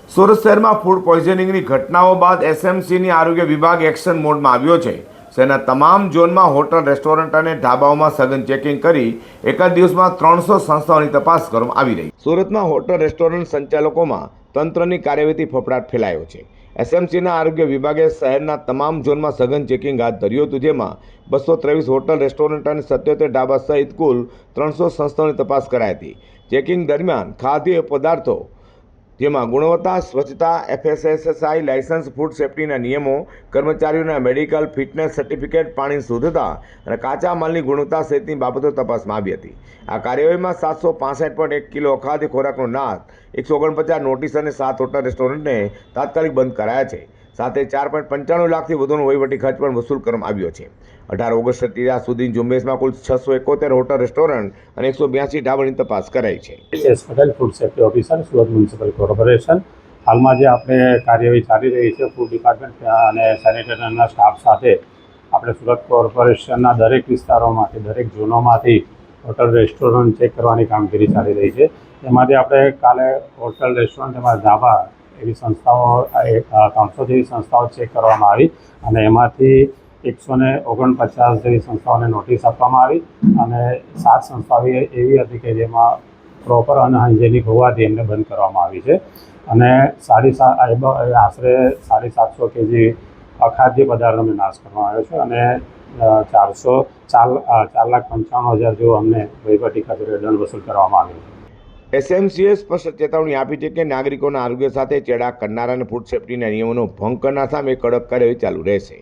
સુરત શહેરમાં ફૂડ પોઈઝનિંગની ઘટનાઓ બાદ એસએમસીની આરોગ્ય વિભાગ એક્શન મોડમાં આવ્યો છે। શહેરના તમામ ઝોનમાં હોટલ, રેસ્ટોરન્ટ અને ઢાબાઓમાં સઘન ચેકિંગ કરી એક જ દિવસમાં 300 સંસ્થાઓની તપાસ કરવામાં આવી રહી। સુરતમાં હોટલ, રેસ્ટોરન્ટ સંચાલકોમાં તંત્રની કાર્યવાહીથી ફફડાટ ફેલાયો છે। એસએમસીના આરોગ્ય વિભાગે શહેરના તમામ ઝોનમાં સઘન ચેકિંગ હાથ ધર્યું હતું, જેમાં 223 હોટલ, રેસ્ટોરન્ટ અને 77 ઢાબા સહિત કુલ 300 સંસ્થાઓની તપાસ કરાઈ હતી। ચેકિંગ દરમિયાન ખાદ્ય પદાર્થો જેમાં ગુણવત્તા, સ્વચ્છતા, FSSAI લાયસન્સ, ફૂડ સેફ્ટીના નિયમો, કર્મચારીઓના મેડિકલ, ફિટનેસ સર્ટિફિકેટ, પાણીની શુદ્ધતા અને કાચા માલની ગુણવત્તા સહિતની બાબતો તપાસમાં આવી હતી। આ કાર્યવાહીમાં 765.1 કિલો અખાદ્ય ખોરાકનો નાશ, 149 નોટિસ અને 7 હોટલ, રેસ્ટોરન્ટને તાત્કાલિક બંધ કરાયા છે। સાથે 4.95 લાખથી વધુનો વહીવટી ખર્ચ પણ વસૂલ કરવામાં આવ્યો છે। 18 ઓગસ્ટથી ત્યાં સુધીની ઝુંબેશમાં કુલ 671 હોટલ, રેસ્ટોરન્ટ અને 182 ઢાબાની તપાસ કરાઈ છે। Patel, food safety officer, Surat municipal corporation. હાલમાં જે આપણે કાર્યવાહી ચાલી રહી છે ફૂડ ડિપાર્ટમેન્ટ અને સેનિટેટરના સ્ટાફ સાથે, આપણે સુરત કોર્પોરેશનના દરેક વિસ્તારોમાંથી, દરેક ઝોનોમાંથી હોટલ, રેસ્ટોરન્ટ ચેક કરવાની કામગીરી ચાલી રહી છે। એમાંથી આપણે કાલે હોટલ, રેસ્ટોરન્ટ તેમજ ઢાબા એવી સંસ્થાઓ 300 જેવી સંસ્થાઓ ચેક કરવામાં આવી અને એમાંથી 149 જેવી સંસ્થાઓને નોટિસ આપવામાં આવી અને 7 સંસ્થાઓ એવી હતી કે જેમાં પ્રોપર અનહાઇજેનિક હોવાથી એમને બંધ કરવામાં આવી છે અને આશરે 750 કેજી અખાદ્ય પદાર્થોનો નાશ કરવામાં આવ્યો છે અને 4,95,000 જેવો અમને વહીવટી ખર્ચ દંડ વસૂલ કરવામાં આવ્યો છે। એસએમસીએ સ્પષ્ટ ચેતવણી આપી છે કે નાગરિકોના આરોગ્ય સાથે ચેડા કરનારા અને ફૂડ સેફ્ટીના નિયમોનો ભંગ કરનાર સામે કડક કાર્યવાહી ચાલુ રહેશે।